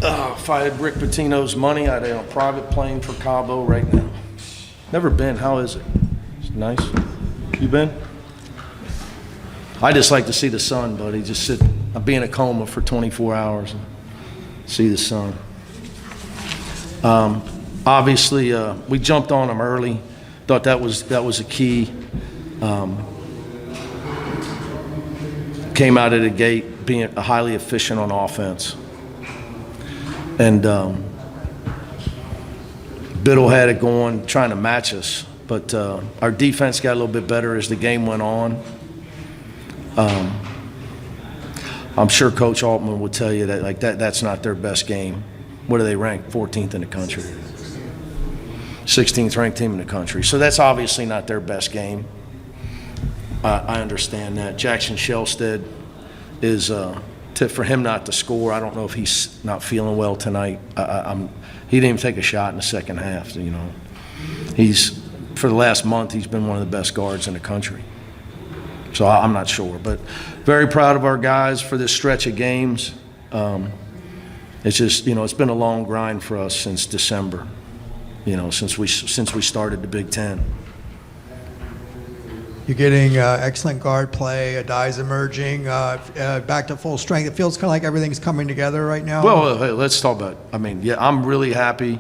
If I had Rick Pitino's money, I'd be on a private plane for Cabo right now. Never been. How is it? It's nice. You been? I just like to see the sun, buddy. Just sit. I'll be in a coma for 24 hours and see the sun. Obviously, we jumped on them early. Thought that was a key. Came out of the gate being highly efficient on offense. And Biddle had it going, trying to match us. But our defense got a little bit better as the game went on. I'm sure Coach Altman would tell you that that's not their best game. What do they rank? 14th in the country. 16th ranked team in the country. So that's obviously not their best game. I understand that. Jackson Shellstead is for him not to score. I don't know if he's not feeling well tonight. He didn't even take a shot in the second half. You know, for the last month he's been one of the best guards in the country. So I'm not sure, but very proud of our guys for this stretch of games. It's just, it's been a long grind for us since December. Since we started the Big Ten. You're getting excellent guard play. Adai's emerging, back to full strength. It feels kind of like everything's coming together right now. Well, hey, let's talk about it. I'm really happy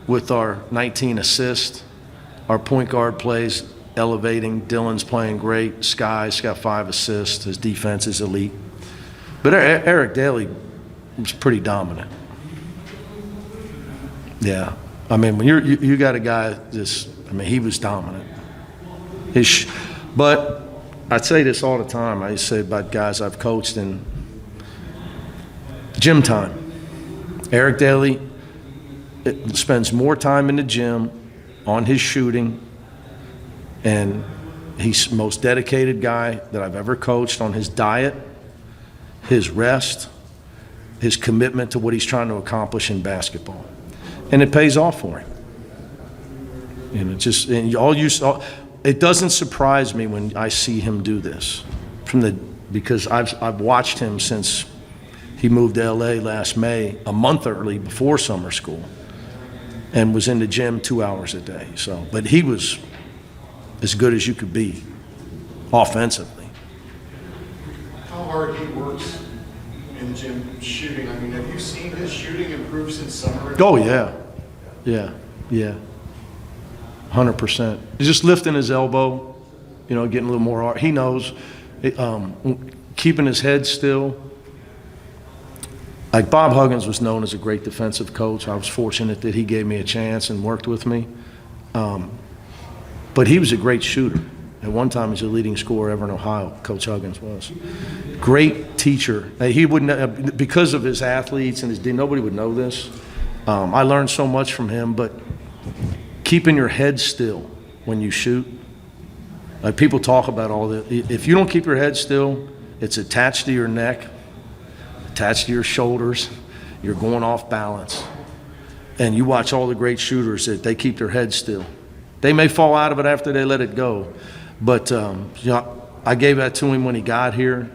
with our 19 assists. Our point guard plays elevating. Dylan's playing great. Sky's got 5 assists. His defense is elite. But Eric Dailey was pretty dominant. Yeah. When you got a guy he was dominant. But I say this all the time. I say about guys I've coached in gym time. Eric Dailey spends more time in the gym on his shooting, and he's the most dedicated guy that I've ever coached on his diet, his rest, his commitment to what he's trying to accomplish in basketball. And it pays off for him. It doesn't surprise me when I see him do this, because I've watched him since he moved to LA last May, a month early before summer school, and was in the gym 2 hours a day. But he was as good as you could be, offensively. How hard he works in the gym shooting. Have you seen his shooting improve since summer? Oh, yeah. 100%. He's just lifting his elbow, getting a little more hard. He knows, keeping his head still. Like Bob Huggins was known as a great defensive coach. I was fortunate that he gave me a chance and worked with me. But he was a great shooter. At one time, he was the leading scorer ever in Ohio, Coach Huggins was. Great teacher. He wouldn't, because of his athletes and nobody would know this. I learned so much from him, but keeping your head still when you shoot. Like people talk about all that. If you don't keep your head still, it's attached to your neck, attached to your shoulders. You're going off balance. And you watch all the great shooters that they keep their head still. They may fall out of it after they let it go. But I gave that to him when he got here.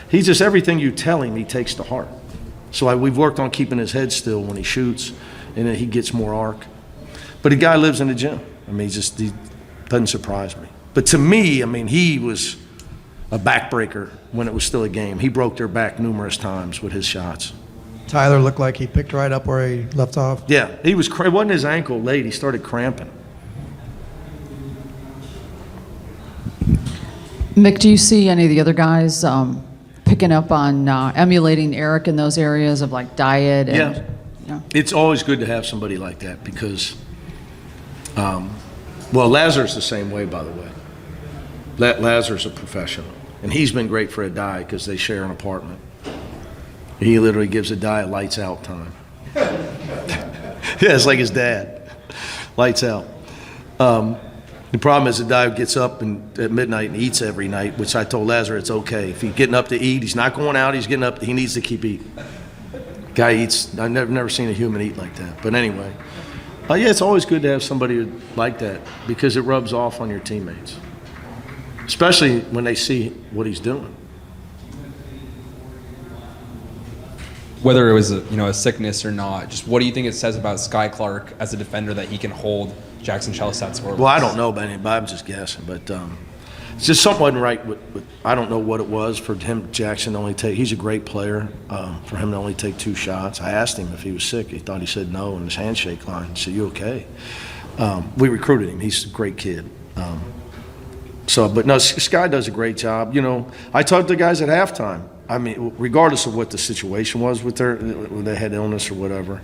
He's just, everything you tell him, he takes to heart. So we've worked on keeping his head still when he shoots, and then he gets more arc. But the guy lives in the gym. He doesn't surprise me. But to me, he was a backbreaker when it was still a game. He broke their back numerous times with his shots. Tyler looked like he picked right up where he left off. Yeah, it wasn't his ankle late. He started cramping. Mick, do you see any of the other guys picking up on emulating Eric in those areas of diet? And, yeah. It's always good to have somebody like that because, Lazar's the same way, by the way. Lazar's a professional, and he's been great for Adai because they share an apartment. He literally gives Adai lights out time. Yeah, it's like his dad. Lights out. The problem is Adai gets up at midnight and eats every night, which I told Lazar it's okay. If he's getting up to eat, he's not going out, he's getting up, he needs to keep eating. Guy eats, I've never seen a human eat like that. But anyway, it's always good to have somebody like that because it rubs off on your teammates, especially when they see what he's doing. whether it was a sickness or not, just what do you think it says about Sky Clark as a defender that he can hold Jackson Chelsett's score? Well, I don't know about anybody. I'm just guessing, but it's just something wasn't right with I don't know what it was for him. Jackson to only take. He's a great player. For him to only take 2 shots. I asked him if he was sick. He thought he said no in his handshake line. He said, "You okay?" We recruited him. He's a great kid. But no, Sky does a great job. I talked to guys at halftime. I mean, regardless of what the situation was with when they had illness or whatever,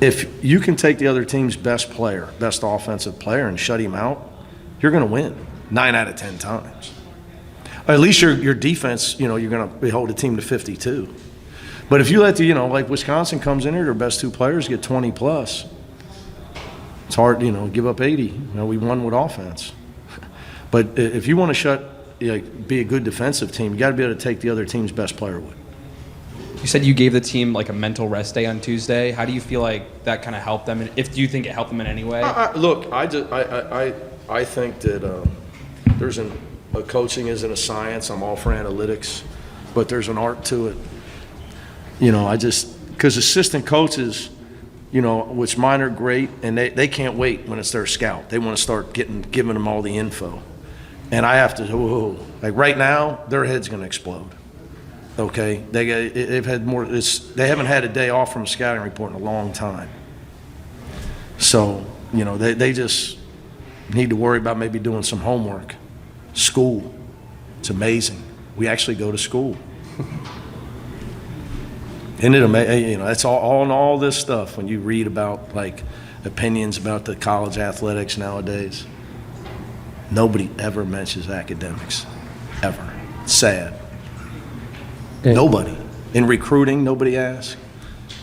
if you can take the other team's best player, best offensive player, and shut him out, you're going to win 9 out of 10 times. At least your defense, you're going to hold a team to 52. But if you let like Wisconsin comes in here, their best 2 players get 20 plus. It's hard, give up 80. We won with offense. But if you want to be a good defensive team, you got to be able to take the other team's best player with. You said you gave the team like a mental rest day on Tuesday. How do you feel like that kind of helped them? And do you think it helped them in any way? Look, I think that coaching isn't a science. I'm all for analytics, but there's an art to it. Because assistant coaches, which mine are great, and they can't wait when it's their scout. They want to start giving them all the info. And I have to, like right now, their head's going to explode. Okay? They've had more, they haven't had a day off from a scouting report in a long time. So, they just need to worry about maybe doing some homework. School. It's amazing. We actually go to school. Isn't it amazing? That's all this stuff when you read about like opinions about the college athletics nowadays. Nobody ever mentions academics, ever. It's sad. Okay. Nobody. In recruiting, nobody asks.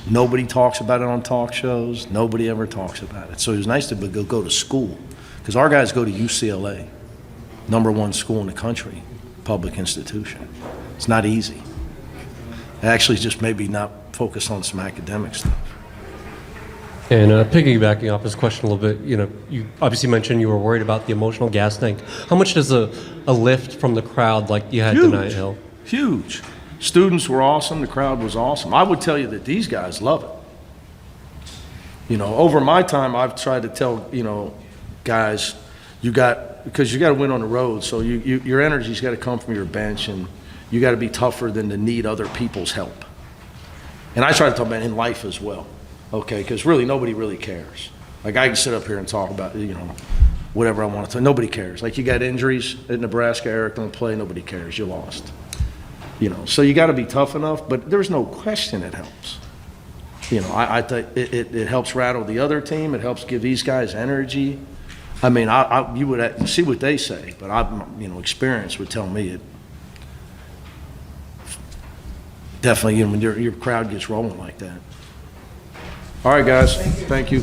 Nobody talks about it on talk shows. Nobody ever talks about it. So it was nice to go to school, because our guys go to UCLA, #1 school in the country, public institution. It's not easy. Actually, just maybe not focus on some academic stuff. And piggybacking off this question a little bit, you obviously mentioned you were worried about the emotional gas tank. How much does a lift from the crowd like you had tonight help? Huge. Students were awesome. The crowd was awesome. I would tell you that these guys love it. Over my time, I've tried to tell, guys, because you got to win on the road, so your energy's got to come from your bench, and you got to be tougher than to need other people's help. And I try to talk about it in life as well, okay? Because really, nobody really cares. Like, I can sit up here and talk about, whatever I want to talk. Nobody cares. Like, you got injuries at Nebraska, Eric don't play, nobody cares. You lost. So you got to be tough enough, but there's no question it helps. I think it helps rattle the other team. It helps give these guys energy. I mean, you would see what they say, but experience would tell me it. Definitely, when your crowd gets rolling like that. All right, guys. Thank you.